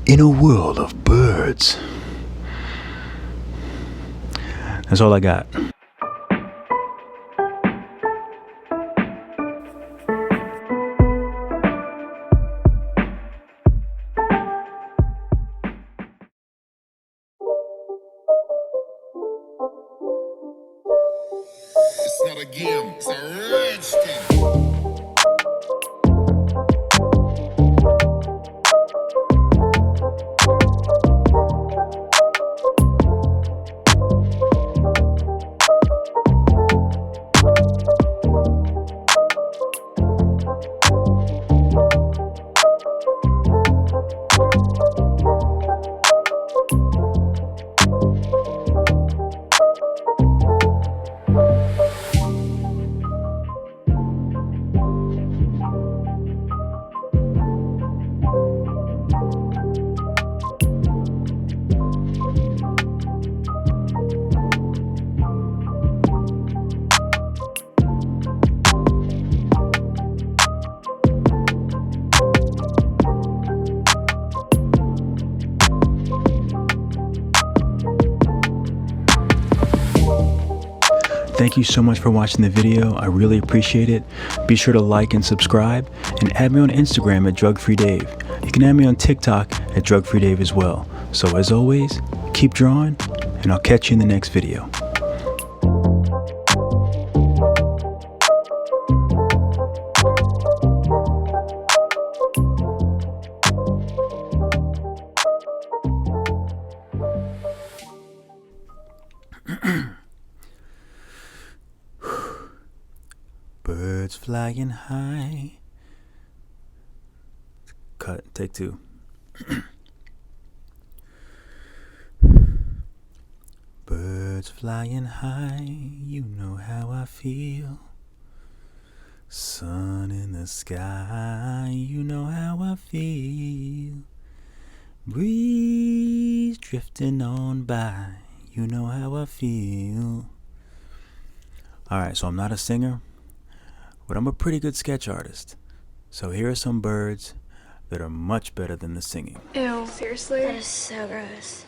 In a world of birds. That's all I got. It's not a game, it's a rage thing. Thank you so much for watching the video. I really appreciate it. Be sure to like and subscribe, and add me on Instagram at DrugFreeDave. You can add me on TikTok at DrugFreeDave as well. So as always, keep drawing, and I'll catch you in the next video. Birds flying high. Cut. Take two. Birds flying high, you know how I feel. Sun in the sky, you know how I feel. Breeze drifting on by, you know how I feel. Alright, so I'm not a singer, but I'm a pretty good sketch artist. So here are some birds that are much better than the singing. Ew, seriously? That is so gross.